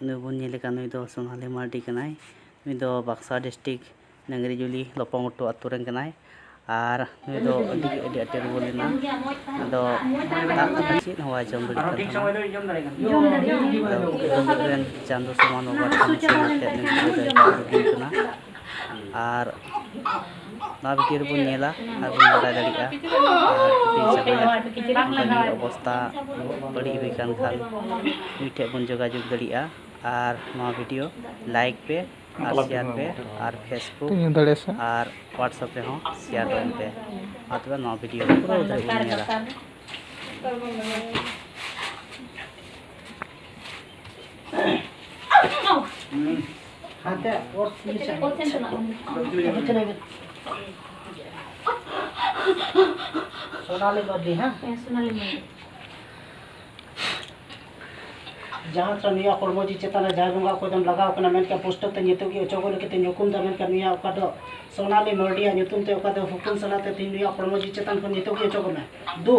नुबन नुई दो सोनाली मार्डी कनाय नुई दो बक्सा डिस्ट्रिक्ट नंगरी जुली लोपोंgghutu आतु रेन कनाय और नुई दो अडी अटे रुआ लेना दो दाग कथा चेद हवा जम दड़ी रेन चांदो समान बाबा सेनाते नुई दो और ना भितर बन नेला और बन बड़ा दड़िया और अवस्था बड़ी हुई खान मिठे बन जोगाजोग दड़िया और ना वीडियो लाइक पे और शेयर पे और फेसबुक और व्हाट्सएप पे हो शेयर करन पे अथवा ना वीडियो पूरा उधर बन नेला सोनाली मार्डी हाँ सोनाली मार्डी जहाँ से निया कोर्मोजी चेतना जहाँ बंगा को दम लगाव कना मेन का पोस्टर ते नितो की ओचो गोल के ते नुकुम दा मेन का निया ओका दो सोनाली मार्डी आ नुतुम ते ओका दो हुकुम सलाते तीन निया कोर्मोजी चेतन को नितो की ओचो को में दो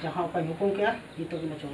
जहाँ ओका हुकुम किया नितो की ओचो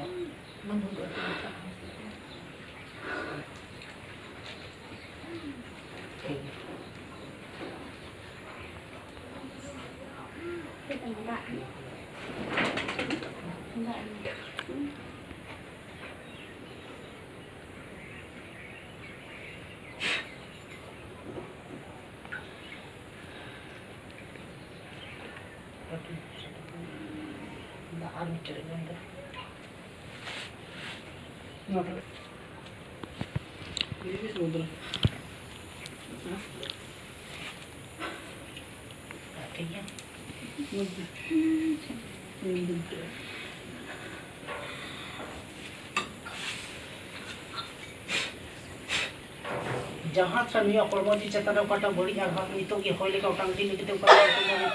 जहाँ से निया कोर्मोजी चेतना ओकाटा बड़ी आघात नितो की होय लेका उटांग दिन लेकिते ओका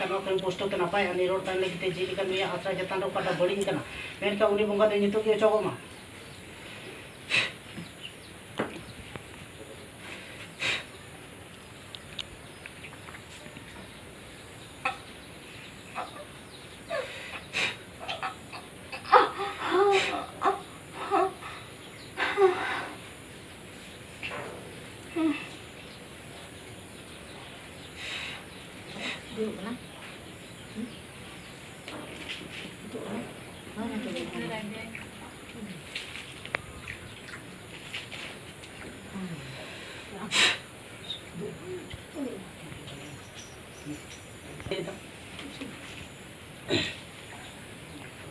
को कन पोस्टर ते नापाय अनि रोड तान लेकिते जी लेका निया आशा चेतना ओकाटा बड़ी कना मेन का उनी बंगा दे नितो की ओचो मा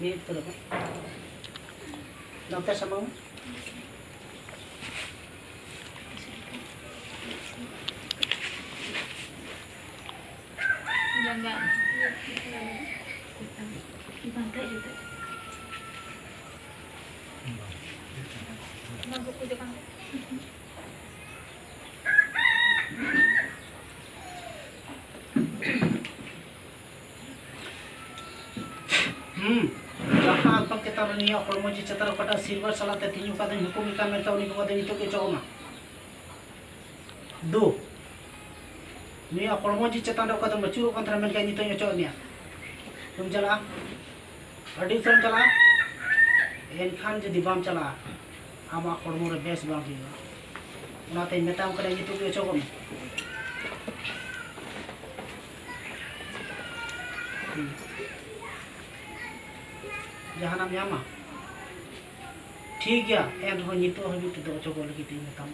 ये तो doctor sama jangan dibantai juga mangkuk aja kan जहाँ आपन के तार निया कोर्मोजी चेतना ओकाटा सिल्वर सलाते तीन का दिन हुकुम का मेन का उनी बंगा दे नितो की ओचो मा दो निया कोर्मोजी चेतना ओका दो मचूर कंथरा मेन का नितो ओचो निया तुम चला अडी फ्रेंड चला एनखान जदि बाम चला आमा कोर्मो रे बेस बाम हिया उनाते मेताम करे नितो की ओचो को में जहाँ नाम यामा ठीक गया एन हो नितो हबी तो ओचो को लगी तीन मेताम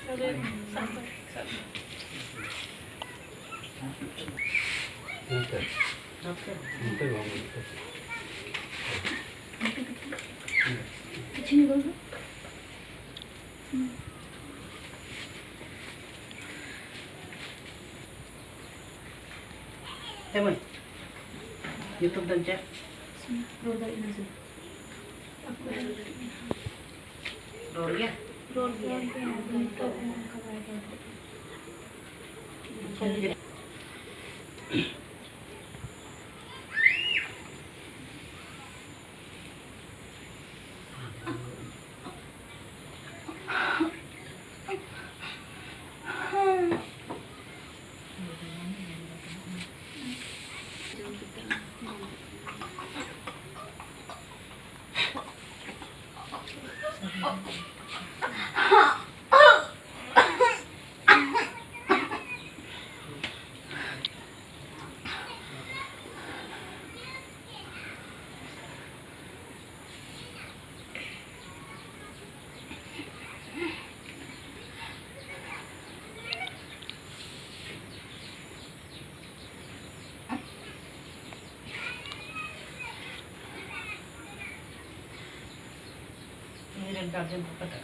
Teman, YouTube dan cek. Roll ya. Ini dan garden kepada.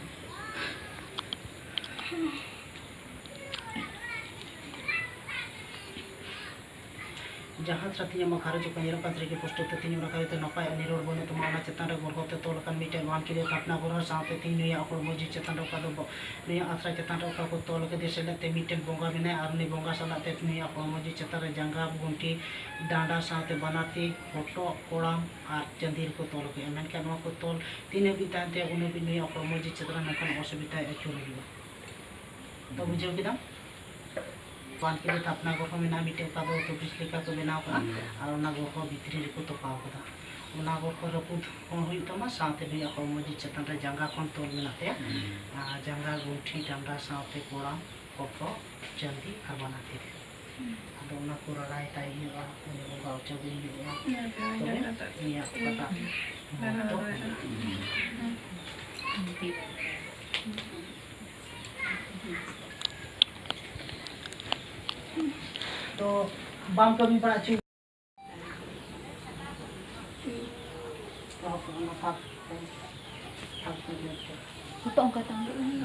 Jahat satinya makara juga nyerap pasri ke posto tetinya mereka itu napai aniror bono tu mana cetan rek gorko te tolakan mite wan kiri kapna goror sampai tinggi ya akor moji cetan rek kado bo ni asra cetan rek kako tol ke desela te mite bonga bina arni bonga salat te ni akor moji cetan rek jangga gunti danda sampai banati foto kolam ar jandir ko tol ke emen kan ko tol tine bita te uno bini akor moji cetan nakan osubita achur hiba to bujau kita पान के लिए अपना गोखो में ना मिटे का दो तो बिजली का तो बिना का और ना गोखो भीतरी को तो पाव का ना गोखो रपुद कौन हुई तो मा साथे भी ako मजी चतन रे जंगा कौन तो मिलाते जंगा गुंठी डंडा साथे कोड़ा कोको जल्दी और बनाते थे तो ना पूरा राय ताई हुआ उन्हें वो गाँव चबी हुआ तो ये पता तो बाम कभी बड़ा चीज Potong kacang dulu.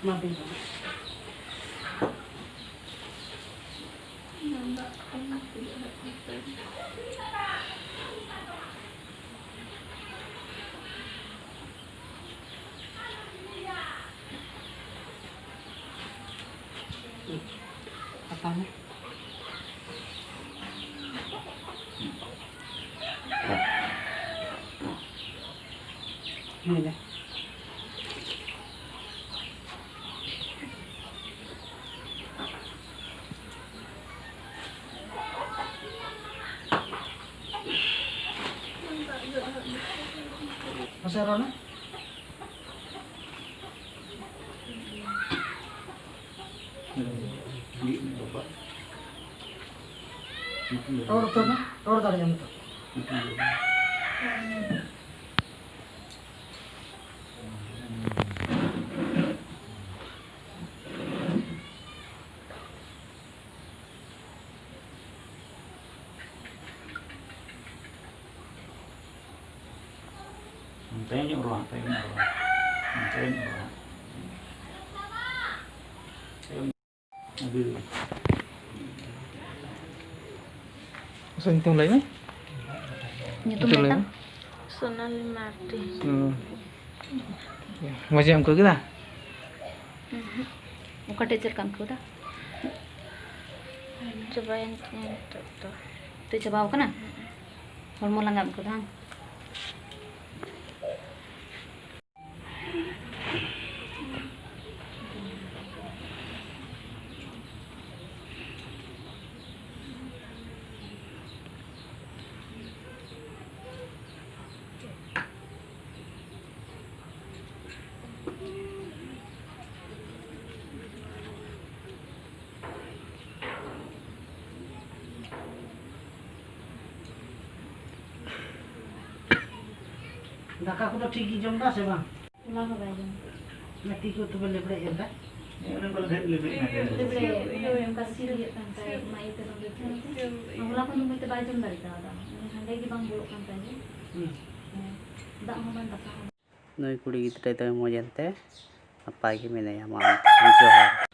Maafin. Apa nih? Ini deh. Masa Rona? Ror dari jam itu. Tanya orang. Masa hitung lain? Nyitung Betul, beta. ya? Sonali mardi. Masih yang kita? Muka teacher kan ko dah. Coba yang tuh. Tu coba kana. Hormon langgam ko dah. Daka ko ঠিক জম না সে বাং Ulah ka ba yun? নাতি ko to bele bre enda Orang kalau lebih Libre, yung kasi lihat kan kay maite ng libre. Wala ko nung may tabayong dari ka da. Handay di bang bulok kan tayo. Da mo man ta. Noi kuri gidra do mojante napai ge menaya ma Johar.